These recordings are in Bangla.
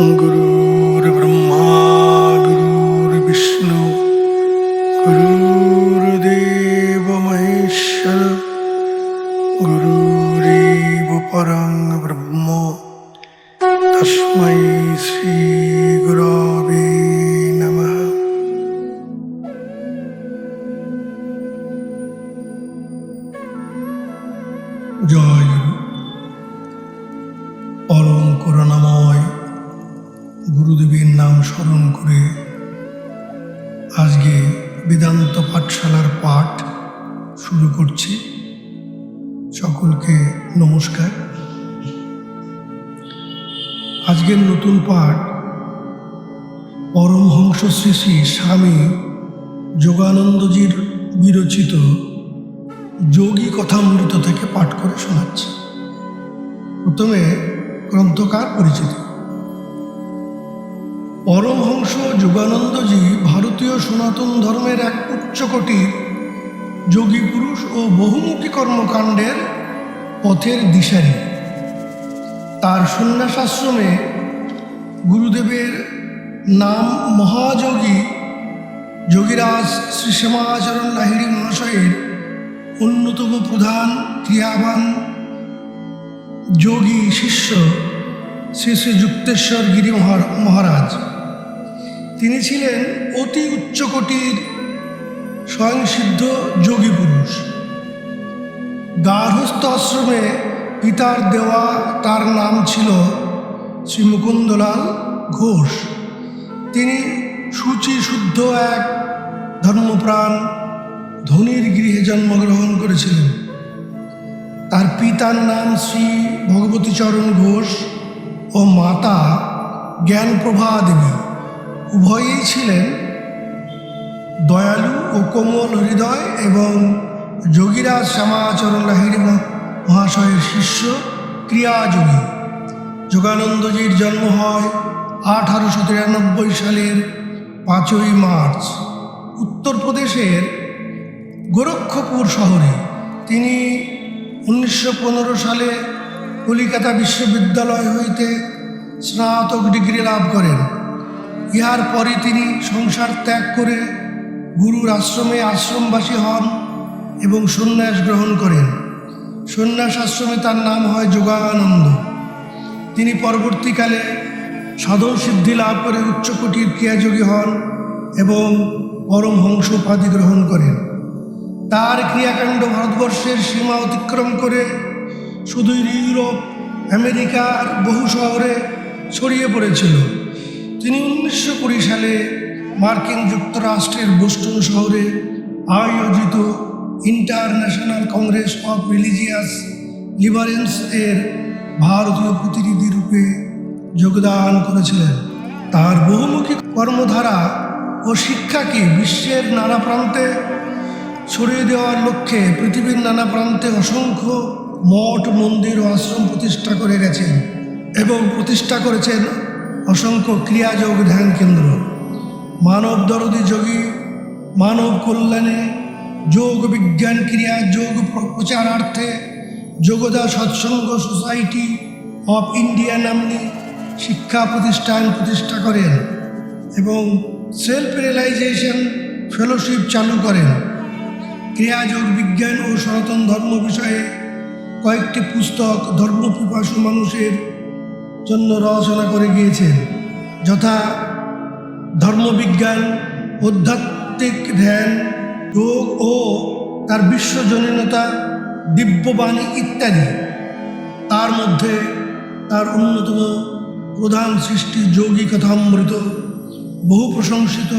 गुरुर्ब्रह्मा गुरुर्विष्णु गुरुर्देव महेश्वर गुरुरेव परं ब्रह्म तस्मै श्री गुरवे नमः। জয় গুরু। পরম করুণাময় গুরুদেবের নাম স্মরণ করে আজকে বেদান্ত পাঠশালার পাঠ শুরু করছি। সকলকে নমস্কার। আজকের নতুন পাঠ পরমহংস শ্রী শ্রী স্বামী যোগানন্দজির বিরচিত যোগী কথামৃত থেকে পাঠ করে শোনাচ্ছি। প্রথমে গ্রন্থকার পরিচিতি। পরমহংস যোগানন্দজি ভারতীয় সনাতন ধর্মের এক উচ্চকোটির যোগী পুরুষ ও বহুমুখী কর্মকাণ্ডের পথের দিশারি। তার সন্ন্যাসাশ্রমে গুরুদেবের নাম মহাযোগী যোগীরাজ শ্রী শ্যামাচরণ লাহিড়ী মহাশয়ের অন্যতম প্রধান ক্রিয়াবান যোগী শিষ্য শ্রী শ্রী যুক্তেশ্বর গিরি মহারাজ। তিনি ছিলেন অতি উচ্চকোটির স্বয়ংসিদ্ধ যোগী পুরুষ। গার্হস্থ আশ্রমে পিতার দেওয়া তার নাম ছিল শ্রী মুকুন্দলাল ঘোষ। তিনি শুচি শুদ্ধ এক ধর্মপ্রাণ ধনীর গৃহে জন্মগ্রহণ করেছিলেন। তার পিতার নাম শ্রী ভগবতীচরণ ঘোষ ও মাতা জ্ঞানপ্রভা দেবী। উভয়েই ছিলেন দয়ালু ও কোমল হৃদয় এবং যোগীরাজ শ্যামাচরণ লাহিড়ী মহাশয়ের শিষ্য ক্রিয়াযোগী। যোগানন্দজির জন্ম হয় 1893 সালের 5ই মার্চ উত্তরপ্রদেশের গোরক্ষপুর শহরে। তিনি 1915 সালে কলিকাতা বিশ্ববিদ্যালয় হইতে স্নাতক ডিগ্রি লাভ করেন। ইহার পরে তিনি সংসার ত্যাগ করে গুরুর আশ্রমে আশ্রমবাসী হন এবং সন্ন্যাস গ্রহণ করেন। সন্ন্যাস আশ্রমে তার নাম হয় যোগানন্দ। তিনি পরবর্তীকালে সাধন সিদ্ধি লাভ করে উচ্চকোটির ক্রিয়াযোগী হন এবং পরমহংস উপাধি গ্রহণ করেন। তার ক্রিয়াকাণ্ড ভারতবর্ষের সীমা অতিক্রম করে সুদূর ইউরোপ আমেরিকার বহু শহরে ছড়িয়ে পড়েছিল। তিনি 1920 সালে মার্কিন যুক্তরাষ্ট্রের বোস্টন শহরে আয়োজিত ইন্টারন্যাশনাল কংগ্রেস অফ রিলিজিয়াস লিবারেন্স এর ভারতীয় প্রতিনিধি রূপে যোগদান করেছিলেন। তার বহুমুখী কর্মধারা ও শিক্ষাকে বিশ্বের নানা প্রান্তে ছড়িয়ে দেওয়ার লক্ষ্যে পৃথিবীর নানা প্রান্তে অসংখ্য মঠ মন্দির ও আশ্রম প্রতিষ্ঠা করে গেছেন এবং প্রতিষ্ঠা করেছেন অসংখ্য ক্রিয়াযোগ ধ্যান কেন্দ্র। মানব দরদী যোগী মানব কল্যাণে যোগ বিজ্ঞান ক্রিয়া যোগ প্রচারার্থে যোগদা সৎসঙ্গ সোসাইটি অফ ইন্ডিয়া নাম্নী শিক্ষা প্রতিষ্ঠান প্রতিষ্ঠা করেন এবং সেলফ রিয়েলাইজেশন ফেলোশিপ চালু করেন। ক্রিয়াযোগ বিজ্ঞান ও সনাতন ধর্ম বিষয়ে কয়েকটি পুস্তক ধর্মপিপাসু মানুষের জন্য রচনা করে গিয়েছেন, যথা ধর্মবিজ্ঞান, আধ্যাত্মিক ধ্যান, যোগ ও তার বিশ্বজনীনতা, দিব্যবাণী ইত্যাদি। তার মধ্যে তার অন্যতম প্রধান সৃষ্টি যোগী কথামৃত বহু প্রশংসিত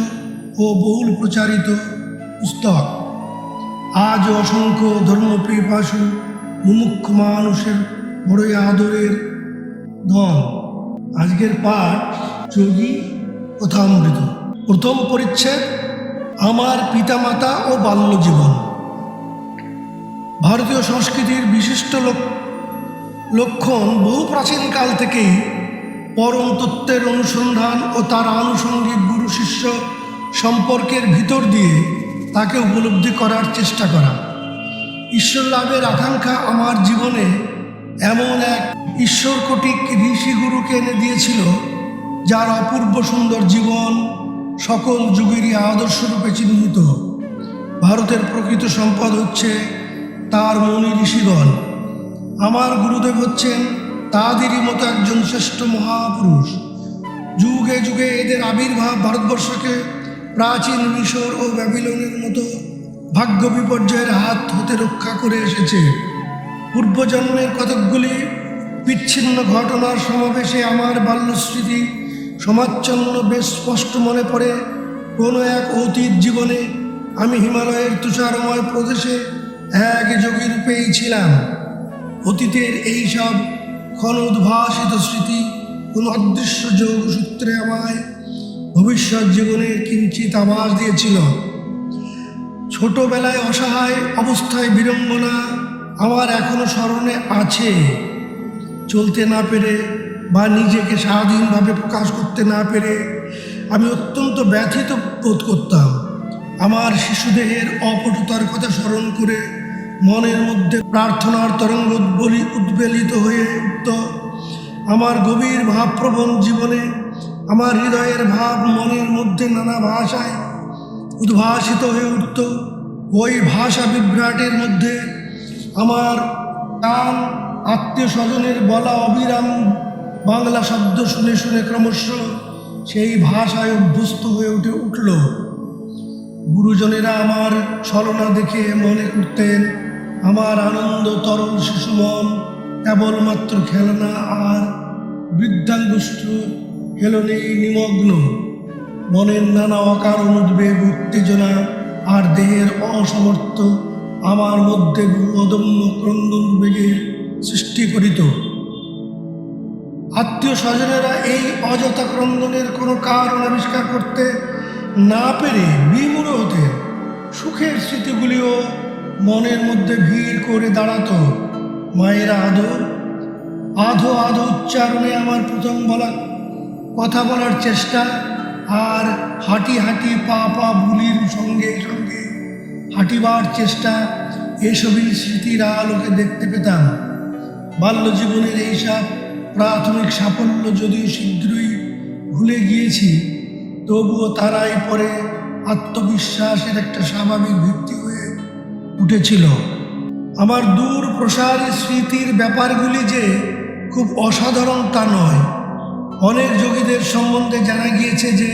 ও বহুল প্রচারিত পুস্তক। আজ অসংখ্য ধর্মপিপাসু মুমুক্ষ মানুষের বড়ই আদরের ধন। আজকের পাঠ যোগী কথামৃত। প্রথম পরিচ্ছেদ আমার পিতামাতা ও বাল্যজীবন। ভারতীয় সংস্কৃতির বিশিষ্ট লক্ষণ বহু প্রাচীনকাল থেকেই পরম তত্ত্বের অনুসন্ধান ও তার আনুষঙ্গিক গুরু শিষ্য সম্পর্কের ভিতর দিয়ে তাকে উপলব্ধি করার চেষ্টা করা। ঈশ্বর লাভের আকাঙ্ক্ষা আমার জীবনে এমন এক ঈশ্বরকটিক ঋষি গুরুকে এনে দিয়েছিল যার অপূর্ব সুন্দর জীবন সকল যুগেরই আদর্শরূপে চিহ্নিত। ভারতের প্রকৃত সম্পদ হচ্ছে তার মুনি ঋষিগণ। আমার গুরুদেব হচ্ছেন তাদেরই মতো একজন শ্রেষ্ঠ মহাপুরুষ। যুগে যুগে এদের আবির্ভাব ভারতবর্ষকে প্রাচীন মিশর ও ব্যাবিলনের মতো ভাগ্য বিপর্যয়ের হাত হতে রক্ষা করে এসেছে। পূর্বজন্মের কতকগুলি বিচ্ছিন্ন ঘটনার সমাবেশে আমার বাল্যস্মৃতি সমাচ্ছন্ন বেশ স্পষ্ট মনে পড়ে। কোনো এক অতীত জীবনে আমি হিমালয়ের তুষারময় প্রদেশে এক যোগী রূপেই ছিলাম। অতীতের এই সব ক্ষণ উদ্ভাসিত স্মৃতি কোন অদৃশ্য যোগসূত্রে আমায় ভবিষ্যৎ জীবনের কিঞ্চিত আভাস দিয়েছিল। ছোটবেলায় অসহায় অবস্থায় বিড়ম্বনা আমার এখনো স্মরণে আছে। চলতে না পেরে বা নিজেকে স্বাধীনভাবে প্রকাশ করতে না পেরে আমি অত্যন্ত ব্যথিত বোধ করতাম। আমার শিশুদেহের অপটুতার কথা স্মরণ করে মনের মধ্যে প্রার্থনার তরঙ্গ উদ্বেলিত হয়ে উঠত। আমার গভীর ভাবপ্রবণ জীবনে আমার হৃদয়ের ভাব মনের মধ্যে নানা ভাষায় উদ্ভাসিত হয়ে উঠত। ওই ভাষা বিভ্রাটের মধ্যে আমার কান আত্মীয় স্বজনের বলা অবিরাম বাংলা শব্দ শুনে শুনে ক্রমশ সেই ভাষায় অভ্যস্ত হয়ে উঠল। গুরুজনেরা আমার ছলনা দেখে মনে করতেন আমার আনন্দ তরল শিশু মন কেবলমাত্র খেলনা আর বৃদ্ধাঙ্গুষ্ঠ হেলনেই নিমগ্ন। মনের নানা অকারণ উদ্বেগ উত্তেজনা আর দেহের অসমর্থ আমার মধ্যে অদম্য ক্রন্দন বেগের সৃষ্টি করিত। আত্মীয় স্বজনেরা এই অযথা ক্রন্দনের কোনো কারণ আবিষ্কার করতে না পেরে বিমূঢ় হতেন। সুখের স্মৃতিগুলিও মনের মধ্যে ভিড় করে দাঁড়াতো। মায়েরা আধো আধো উচ্চারণে আমার প্রথম কথা বলার চেষ্টা আর হাঁটি হাঁটি পা পা বুলির সঙ্গে সঙ্গে হাঁটিবার চেষ্টা, এসবই স্মৃতির আলোকে দেখতে পেতাম। বাল্যজীবনের এইসব প্রাথমিক সাফল্য যদিও শীঘ্রই ভুলে গিয়েছি, তবুও তারাই পরে আত্মবিশ্বাসের একটা স্বাভাবিক ভিত্তি হয়ে উঠেছিল। আমার দূর প্রসারী স্মৃতির ব্যাপারগুলি যে খুব অসাধারণ তা নয়। অনেক যোগীদের সম্বন্ধে জানা গিয়েছে যে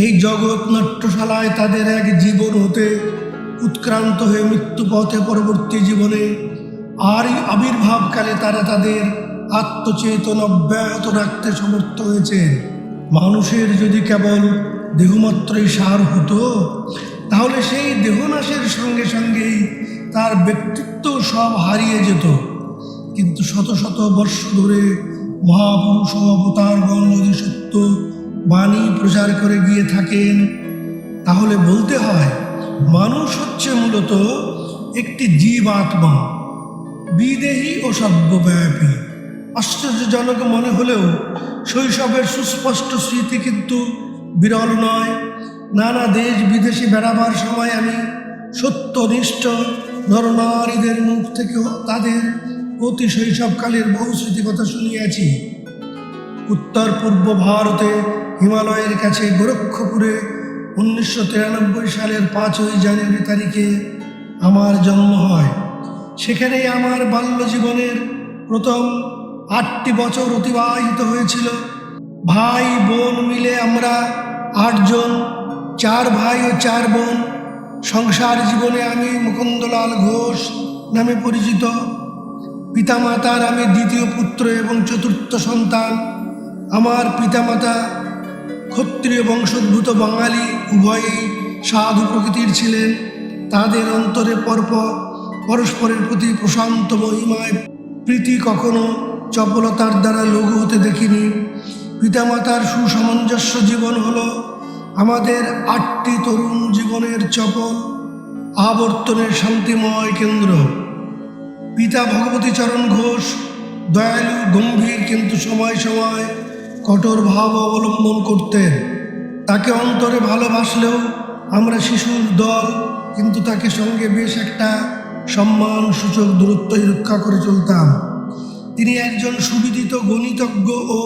এই জগৎ নাট্যশালায় তাদের এক জীবন হতে উৎক্রান্ত হয়ে মৃত্যুপথে পরবর্তী জীবনে আর আবির্ভাবকালে তারা তাদের আত্মচেতন অব্যাহত রাখতে সমর্থ হয়েছে। মানুষের যদি কেবল দেহমাত্রই সার হতো, তাহলে সেই দেহনাশের সঙ্গে সঙ্গেই তার ব্যক্তিত্ব সব হারিয়ে যেত। কিন্তু শত শত বর্ষ ধরে মহাপুরুষ ও অবতারগণ যদি সত্য বাণী প্রচার করে গিয়ে থাকেন, তাহলে বলতে হয় মানুষ হচ্ছে মূলত একটি জীবাত্মা, বিদেহী ও সর্বব্যাপী। আশ্চর্যজনক মনে হলেও শৈশবের সুস্পষ্ট স্মৃতি কিন্তু বিরল নয়। নানা দেশ বিদেশে বেড়াবার সময় আমি সত্যনিষ্ঠ নরনারীদের মুখ থেকেও তাদের অতি শৈশবকালের বহু স্মৃতিকথা শুনিয়াছি। উত্তর পূর্ব ভারতে হিমালয়ের কাছে গোরক্ষপুরে 1993 সালের 5ই জানুয়ারি তারিখে আমার জন্ম হয়। সেখানেই আমার বাল্যজীবনের প্রথম 8টি বছর অতিবাহিত হয়েছিল। ভাই বোন মিলে আমরা 8 জন, 4 ভাই ও 4 বোন। সংসার জীবনে আমি মুকুন্দলাল ঘোষ নামে পরিচিত। পিতামাতার আমি দ্বিতীয় পুত্র এবং চতুর্থ সন্তান। আমার পিতামাতা ক্ষত্রিয় বংশোদ্ভূত বাঙালি, উভয়ই সাধু প্রকৃতির ছিলেন। তাদের অন্তরে পরস্পরের প্রতি প্রশান্ত মহিমায় প্রীতি কখনো চপলতার দ্বারা লঘু হতে দেখিনি। পিতামাতার সুসামঞ্জস্য জীবন হলো আমাদের 8টি তরুণ জীবনের চপল আবর্তনের শান্তিময় কেন্দ্র। পিতা ভগবতীচরণ ঘোষ দয়ালু, গম্ভীর, কিন্তু সময় সময় কঠোর ভাব অবলম্বন করতেন। তাকে অন্তরে ভালোবাসলেও আমরা শিশুর দল, কিন্তু তাকে সঙ্গে বেশ একটা সম্মানসূচক দূরত্বই রক্ষা করে চলতাম। তিনি একজন সুবিদিত গণিতজ্ঞ ও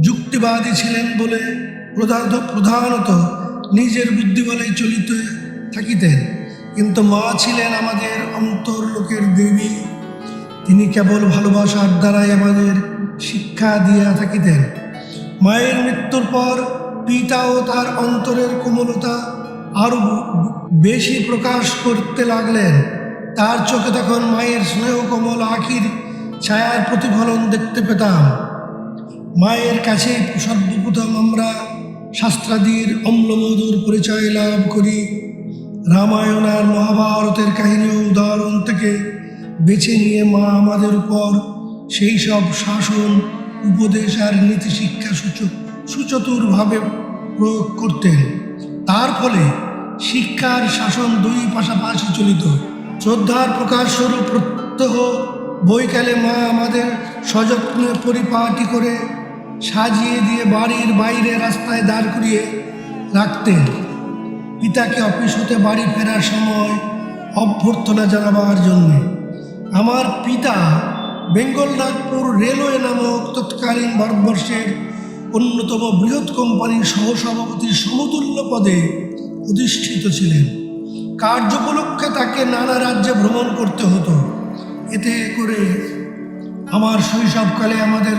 যুক্তিবাদী ছিলেন বলে প্রধানত নিজের বুদ্ধি বলেই চলিতে থাকিতেন, কিন্তু মা ছিলেন আমাদের অন্তরলোকের দেবী। তিনি কেবল ভালোবাসার দ্বারাই আমাদের শিক্ষা দিয়া থাকিতেন। মায়ের মৃত্যুর পর পিতাও তার অন্তরের কোমলতা আরও বেশি প্রকাশ করতে লাগলেন। তার চোখে তখন মায়ের স্নেহ কোমল আখির ছায়ার প্রতিফলন দেখতে পেতাম। মায়ের কাছে সর্বপ্রথম আমরা শাস্ত্রাদির অম্লমধুর পরিচয় লাভ করি। রামায়ণ আর মহাভারতের কাহিনী ও উদাহরণ থেকে বেছে নিয়ে মা আমাদের উপর সেই সব শাসন, উপদেশ আর নীতি শিক্ষা সুচতুরভাবে প্রয়োগ করতেন। তার ফলে শিক্ষার শাসন দুই পাশাপাশি চলিত। শ্রদ্ধার প্রকাশ স্বরূপ প্রত্যহ বৈকালে মা আমাদের সযত্নে পরিপাটি করে সাজিয়ে দিয়ে বাড়ির বাইরে রাস্তায় দাঁড় করিয়ে রাখতেন, পিতাকে অফিস হতে বাড়ি ফেরার সময় অভ্যর্থনা জানাবার জন্য। আমার পিতা বেঙ্গলনাথপুর রেলওয়ে নামক তৎকালীন ভারতবর্ষের অন্যতম বৃহৎ কোম্পানির সহসভাপতির সমতুল্য পদে অধিষ্ঠিত ছিলেন। কার্যোপলক্ষে তাকে নানা রাজ্যে ভ্রমণ করতে হতো। এতে করে আমার শৈশবকালে আমাদের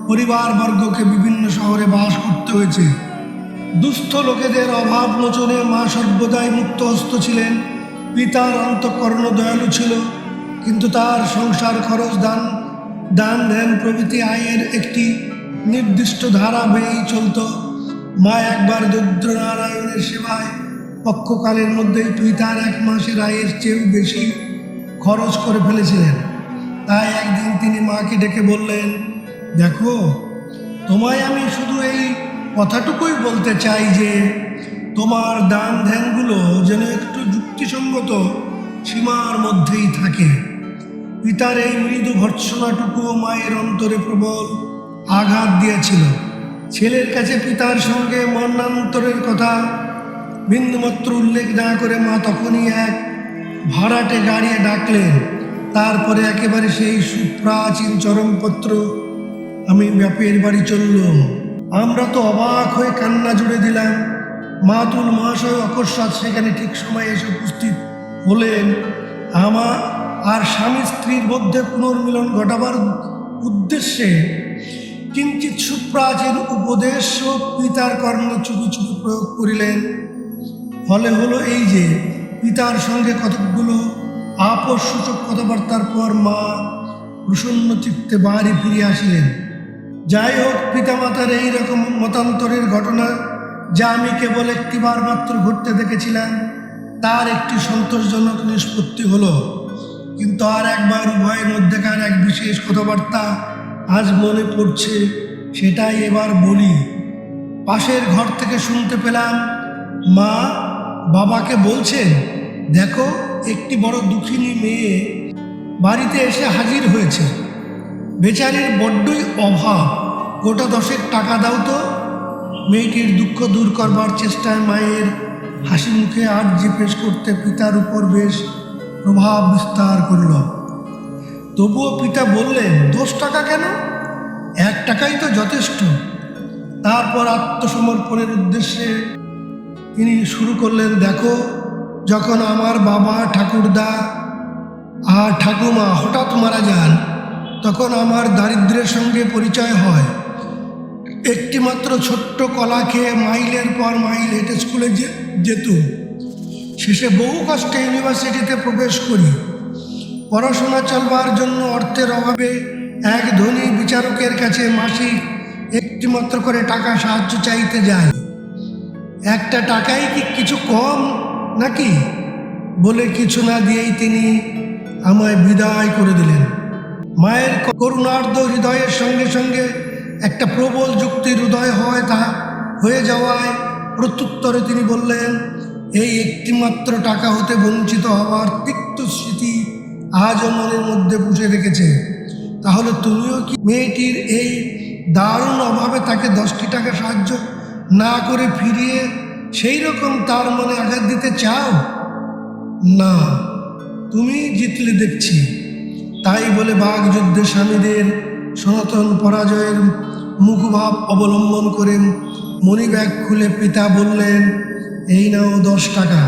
পরিবারবর্গকে বিভিন্ন শহরে বাস করতে হয়েছে। দুস্থ লোকেদের অভাব মোচনে মা সর্বদাই মুক্তহস্ত ছিলেন। পিতার অন্তঃকরণ দয়ালু ছিল, কিন্তু তার সংসার খরচ, দান ধ্যান প্রভৃতি আয়ের একটি নির্দিষ্ট ধারা বেয়েই চলত। মা একবার দরিদ্রনারায়ণের সেবায় পক্ষকালের মধ্যেই পিতার 1 মাসের আয়ের চেয়েও বেশি খরচ করে ফেলেছিলেন। তাই একদিন তিনি মাকে ডেকে বললেন, দেখো, তোমায় আমি শুধু এই কথাটুকুই বলতে চাই যে তোমার দান ধ্যানগুলো যেন একটু যুক্তিসঙ্গত সীমার মধ্যেই থাকে। পিতার এই মৃদু ভর্ৎসনাটুকুও মায়ের অন্তরে প্রবল আঘাত দিয়েছিল। ছেলের কাছে পিতার সঙ্গে মর্মান্তরের কথা বিন্দুমাত্র উল্লেখ না করে মা তখনই এক ভাড়াটে গাড়ি ডাকলেন। তারপরে একেবারে সেই সুপ্রাচীন চরমপত্র আমি বাপের বাড়ি চললুম। আমরা তো অবাক হয়ে কান্না জুড়ে দিলাম। মাতুল মহাশয় অকস্মাৎ সেখানে ঠিক সময়ে এসে উপস্থিত হলেন। আমার আর স্বামী স্ত্রীর মধ্যে পুনর্মিলন ঘটাবার উদ্দেশ্যে কিঞ্চিৎ সুপ্রাচীন উপদেশ পিতার কর্ণে চুপি চুপি প্রয়োগ করিলেন। ফলে হলো এই যে, পিতার সঙ্গে কতকগুলো আপসসূচক কথাবার্তার পর মা প্রসন্ন চিত্তে বাড়ি ফিরে আসিলেন। যাই হোক, পিতামাতার এই রকম মতান্তরের ঘটনা, যা আমি কেবল একটিবার মাত্র ঘটতে দেখেছিলাম, তার একটি সন্তোষজনক নিষ্পত্তি হলো। কিন্তু আর একবার উভয়ের মধ্যেকার এক বিশেষ কথাবার্তা আজ মনে পড়ছে, সেটাই এবার বলি। পাশের ঘর থেকে শুনতে পেলাম মা বাবাকে বলছেন, দেখো, একটি বড় দুঃখিনী মেয়ে বাড়িতে এসে হাজির হয়েছে। বেচারির বড্ডই অভাব, গোটা 10 টাকা দাও তো। মেয়েটির দুঃখ দূর করবার চেষ্টায় মায়ের হাসি মুখে আর্জি পেশ করতে পিতার উপর বেশ প্রভাব বিস্তার করল। তবুও পিতা বললেন, 10 টাকা কেন? 1 টাকাই তো যথেষ্ট। তারপর আত্মসমর্পণের উদ্দেশ্যে তিনি শুরু করলেন, দেখো, যখন আমার বাবা, ঠাকুরদা আর ঠাকুমা হঠাৎ মারা যান, তখন আমার দারিদ্র্যের সঙ্গে পরিচয় হয়। একটিমাত্র ছোট্ট কলা খেয়ে মাইলের পর মাইল হেঁটে স্কুলে যেতুম। শেষে বহু কষ্টে ইউনিভার্সিটিতে প্রবেশ করি। পড়াশোনা চলবার জন্য অর্থের অভাবে এক ধনী বিচারকের কাছে মাসিক একটিমাত্র করে টাকা সাহায্য চাইতে যাই। 1 টাকাই কি কিছু কম নাকি বলে কিছু না দিয়েই তিনি আমায় বিদায় করে দিলেন। মায়ের করুণার্দ্র হৃদয়ের সঙ্গে সঙ্গে একটা প্রবল যুক্তির উদয় হয়ে যাওয়ায় প্রত্যুত্তরে তিনি বললেন, এই একটিমাত্র টাকা হতে বঞ্চিত হওয়ার তিক্ত স্মৃতি আজও মনের মধ্যে পুষে রেখেছে। তাহলে তুমিও কি মেয়েটির এই দারুণ অভাবে তাকে 10টি টাকা সাহায্য না করে ফিরিয়ে সেই রকম তার মনে আঘাত দিতে চাও? না, তুমি জিতলে দেখছি। তাই বলে বাগযুদ্ধে স্বামীদের সনাতন পরাজয়ের মুখভাব অবলম্বন করে মনি ব্যাগ খুলে পিতা বললেন, এই নাও 10 টাকা,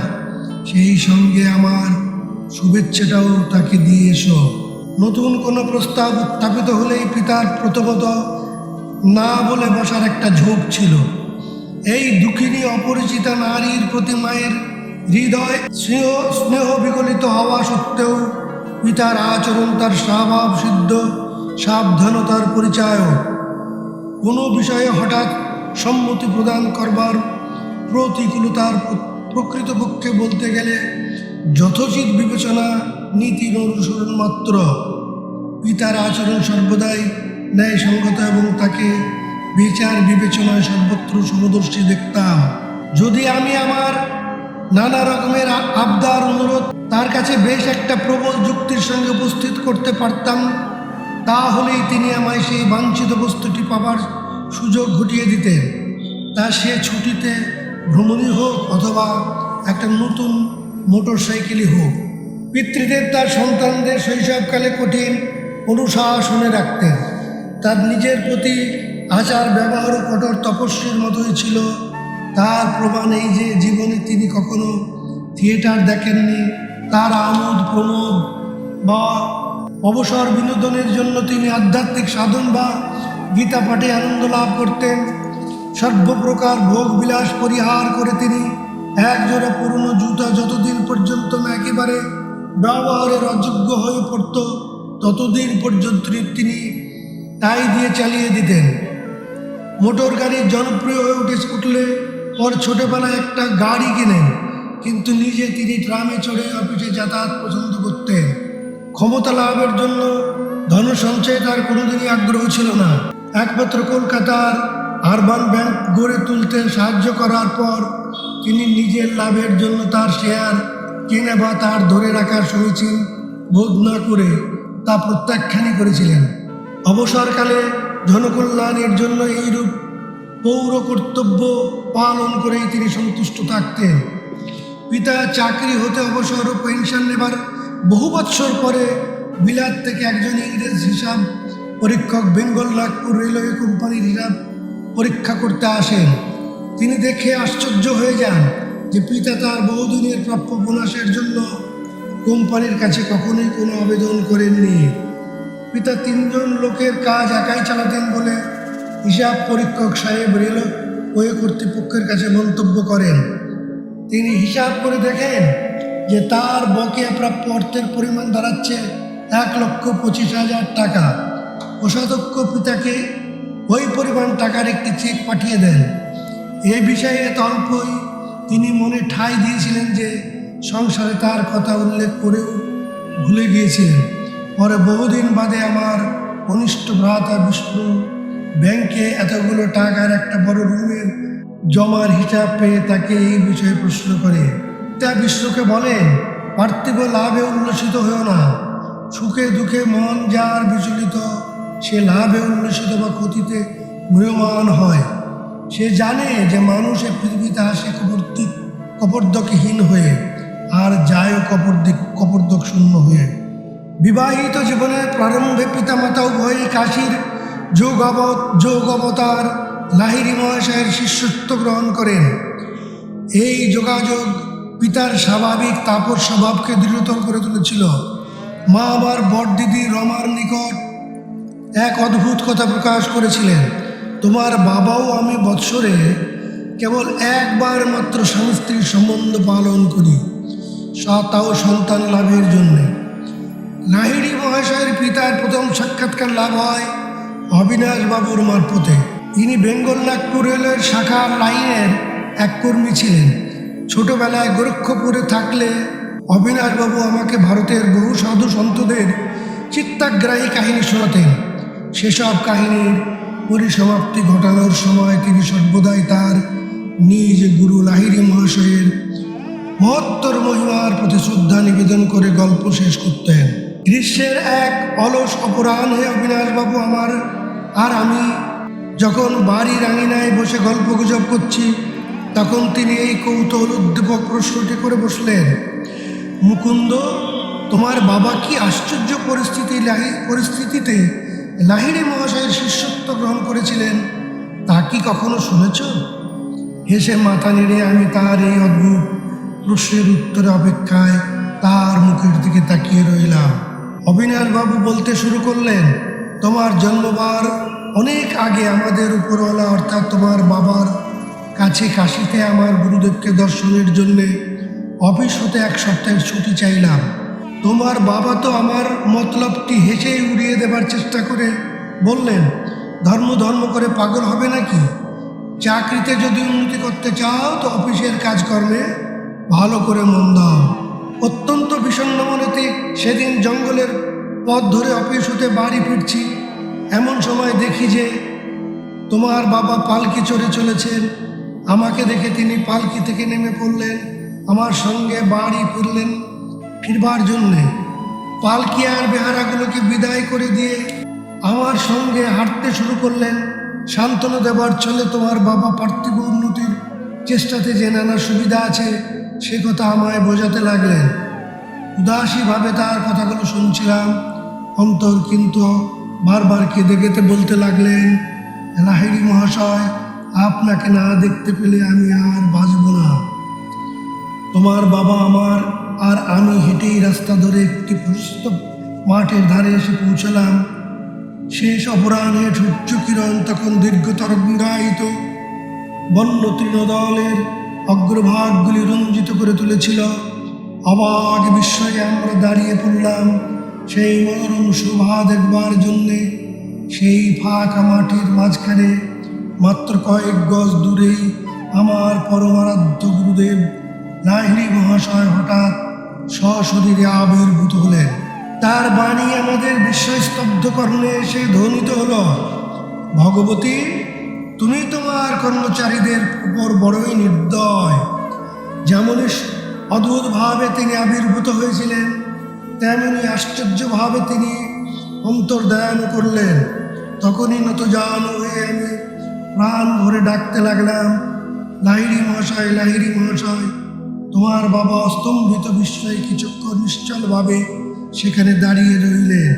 সেই সঙ্গে আমার শুভেচ্ছাটাও তাকে দিয়ে এসো। নতুন কোনো প্রস্তাব উত্থাপিত হলেই পিতার প্রথমত না বলে বসার একটা ঝোঁক ছিল। এই দুঃখিনী অপরিচিতা নারীর প্রতি মায়ের হৃদয় স্নেহ বিগলিত হওয়া সত্ত্বেও পিতার আচরণ তার স্বভাব সিদ্ধ সাবধানতার পরিচয়। কোনো বিষয়ে হঠাৎ সম্মতি প্রদান করবার প্রতিকূলতার প্রকৃতপক্ষে বলতে গেলে যথোচিত বিবেচনা নীতির অনুসরণ মাত্র। পিতার আচরণ সর্বদাই ন্যায়সঙ্গত এবং তাকে বিচার বিবেচনায় সর্বত্র সমদর্শী দেখতাম। যদি আমি আমার নানা রকমের আবদার অনুরোধ তার কাছে বেশ একটা প্রবল যুক্তির সঙ্গে উপস্থিত করতে পারতাম, তাহলেই তিনি আমায় সেই বাঞ্ছিত বস্তুটি পাবার সুযোগ ঘটিয়ে দিতেন। তা সে ছুটিতে ভ্রমণই হোক অথবা একটা নতুন মোটর সাইকেলই হোক। পিতৃদেব তার সন্তানদের শৈশবকালে কঠিন অনুশাসনে রাখতেন। তার নিজের প্রতি আচার ব্যবহারও কঠোর তপস্বীর মতোই ছিল। তার প্রমাণ এই যে জীবনে তিনি কখনো থিয়েটার দেখেননি। তার আমোদ প্রমোদ বা অবসর বিনোদনের জন্য তিনি আধ্যাত্মিক সাধন বা গীতা পাঠে আনন্দ লাভ করতেন। সর্বপ্রকার ভোগ বিলাস পরিহার করে তিনি একজোড়া পুরনো জুতা যতদিন পর্যন্ত একেবারে ব্যবহারের অযোগ্য হয়ে পড়ত ততদিন পর্যন্ত তিনি তাই দিয়ে চালিয়ে দিতেন। মোটর গাড়ি জনপ্রিয় হয়ে উঠলে পর ছোটবেলায় একটা গাড়ি কিনেন, কিন্তু নিজে তিনি ট্রামে চড়ে অফিসে যাতায়াত পছন্দ করতেন। ক্ষমতা লাভের জন্য ধন সঞ্চয়ে তার কোনোদিনই আগ্রহ ছিল না। একমাত্র কলকাতার আরবান ব্যাংক গড়ে তুলতে সাহায্য করার পর তিনি নিজের লাভের জন্য তার শেয়ার কেনা বা তার ধরে রাখার সমীচীন বোধ না করে তা প্রত্যাখ্যানই করেছিলেন। অবসরকালে জনকল্যাণের জন্য এইরূপ পৌর কর্তব্য পালন করেই তিনি সন্তুষ্ট থাকতেন। পিতা চাকরি হতে অবসর ও পেনশন নেবার বহু বৎসর পরে বিলাত থেকে একজন ইংরেজ হিসাব পরীক্ষক বেঙ্গল নাগপুর রেলওয়ে কোম্পানির হিসাব পরীক্ষা করতে আসেন। তিনি দেখে আশ্চর্য হয়ে যান যে পিতা তার বহুদিনের প্রাপ্য বোনাসের জন্য কোম্পানির কাছে কখনোই কোনো আবেদন করেননি। পিতা 3 জন লোকের কাজ একাই চালাতেন বলে হিসাব পরীক্ষক সাহেব রেলওয়ে কর্তৃপক্ষের কাছে মন্তব্য করেন। তিনি হিসাব করে দেখেন যে তার বকেয়া প্রাপ্য অর্থের পরিমাণ দাঁড়াচ্ছে 1,25,000 টাকা। কোষাধ্যক্ষ পিতাকে ওই পরিমাণ টাকার একটি চেক পাঠিয়ে দেন। এ বিষয়ে এত অল্পই তিনি মনে ঠাঁই দিয়েছিলেন যে সংসারে তার কথা উল্লেখ করেও ভুলে গিয়েছিলেন। পরে বহুদিন বাদে আমার কনিষ্ঠ ভ্রাতা বিষ্ণু ব্যাংকে এতগুলো টাকার একটা বড় রুমের জমার হিসাব পেয়ে তাকে এই বিষয়ে প্রশ্ন করে। তা বিষ্ণুকে বলেন, পার্থিব লাভে উল্লসিত হয়েও না। সুখে দুঃখে মন যার বিচলিত, সে লাভে উল্লসিত বা ক্ষতিতে ম্রিয়মাণ হয়। সে জানে যে মানুষ এ পৃথিবীতে আসে কপর্দকহীন হয়ে আর যায় কপর্দক শূন্য হয়ে। বিবাহিত জীবনের প্রারম্ভে পিতামাতা উভয়ই কাশীর যোগ অবতার লাহিড়ী মহাশয়ের শিষ্যত্ব গ্রহণ করেন। এই যোগাযোগ পিতার স্বাভাবিক তাপস স্বভাবকে দৃঢ়তর করে তুলেছিল। মা আবার বড়দিদি রমার নিকট এক অদ্ভুত কথা প্রকাশ করেছিলেন, তোমার বাবাও আমি বৎসরে কেবল একবার মাত্র স্বামী স্ত্রীর সম্বন্ধ পালন করি, তাও সন্তান লাভের জন্যে। লাহিড়ী মহাশয়ের পিতার প্রথম সাক্ষাৎকার লাভ হয় অবিনাশ বাবুর মারফতে। তিনি বেঙ্গল নাগপুর রেলের শাখা লাইনের এক কর্মী ছিলেন। ছোটবেলায় গোরক্ষপুরে থাকলে অবিনাশবাবু আমাকে ভারতের বহু সাধু সন্তদের চিত্তাগ্রাহী কাহিনী শোনাতেন। সেসব কাহিনীর পরিসমাপ্তি ঘটানোর সময় তিনি সর্বদাই তার নিজ গুরু লাহিড়ী মহাশয়ের মহত্তর মহিমার প্রতি শ্রদ্ধা নিবেদন করে গল্প শেষ করতেন। গ্রীষ্মের এক অলস অপরাহ্নে অবিনাশবাবু আমি যখন বাড়ির আঙিনায় বসে গল্প গুজব করছি, তখন তিনি এই কৌতূহল উদ্দীপক প্রশ্নটি করে বসলেন, মুকুন্দ, তোমার বাবা কি আশ্চর্য পরিস্থিতিতে লাহিড়ী মহাশয়ের শিষ্যত্ব গ্রহণ করেছিলেন তা কি কখনো শুনেছ? হেসে মাথা নেড়ে আমি তার এই অদ্ভুত প্রশ্নের উত্তরে অপেক্ষায় তার মুখের দিকে তাকিয়ে রইলাম। অবিনাশবাবু বলতে শুরু করলেন, তোমার জন্মবার অনেক আগে আমাদের উপরওয়ালা অর্থাৎ তোমার বাবার কাছে কাশিতে আমার গুরুদেবকে দর্শনের জন্যে অফিস হতে 1 সপ্তাহের ছুটি চাইলাম। তোমার বাবা তো আমার মতলবটি হেসেই উড়িয়ে দেবার চেষ্টা করে বললেন, ধর্ম ধর্ম করে পাগল হবে নাকি? চাকরিতে যদি উন্নতি করতে চাও তো অফিসের কাজকর্মে ভালো করে মন দাও। অত্যন্ত বিষণ্ণ মনেতে সেদিন জঙ্গলের পথ ধরে অফিস হতে বাড়ি ফিরছি। এমন সময় দেখি যে তোমার বাবা পালকি চড়ে চলেছেন। আমাকে দেখে তিনি পালকি থেকে নেমে পড়লেন, আমার সঙ্গে বাড়ি ফিরবার জন্যে। পালকি আর বেহারাগুলোকে বিদায় করে দিয়ে আমার সঙ্গে হাঁটতে শুরু করলেন। সান্ত্বনা দেবার ছলে তোমার বাবা পার্থিব উন্নতির চেষ্টাতে যে নানা সুবিধা আছে সে কথা আমায় বোঝাতে লাগলেন। উদাসীভাবে তার কথাগুলো শুনছিলাম। অন্তর কিন্তু বারবার কেঁদে কেঁদে বলতে লাগলেন, লাহিড়ী মহাশয়, আপনাকে না দেখতে পেলে আমি আর বাঁচব না। তোমার বাবা আমার আর আমি হেঁটেই রাস্তা ধরে একটি প্রশস্ত মাঠের ধারে এসে পৌঁছলাম। শেষ অপরাহ্নে সূর্য কিরণ তখন দীর্ঘ তরঙ্গায়িত বন্য তৃণদলের অগ্রভাগগুলি রঞ্জিত করে তুলেছিল। অবাক বিস্ময়ে আমরা দাঁড়িয়ে পড়লাম সেই মনোরম শোভা দেখবার জন্যে। সেই ফাঁকা মাঠের মাঝখানে মাত্র কয়েক গজ দূরেই আমার পরমারাধ্য গুরুদেব লাহিড়ী মহাশয় হঠাৎ সশরীরে আবির্ভূত হলেন। তার বাণী আমাদের বিস্ময়স্তব্ধ কর্ণে এসে ধ্বনিত হল, ভগবতী, তুমি তোমার কর্মচারীদের উপর বড়ই নির্দয়। যেমনই অদ্ভুতভাবে তিনি আবির্ভূত হয়েছিলেন তেমনি আশ্চর্যভাবে তিনি অন্তর্ধান করলেন। তখনই নতজানু হয়ে আমি প্রাণ ভরে ডাকতে লাগলাম, লাহিড়ী মহাশয়, লাহিড়ী মহাশয়। তোমার বাবা স্তম্ভিত বিস্ময়ে কিছুক্ষণ নিশ্চলভাবে সেখানে দাঁড়িয়ে রইলেন।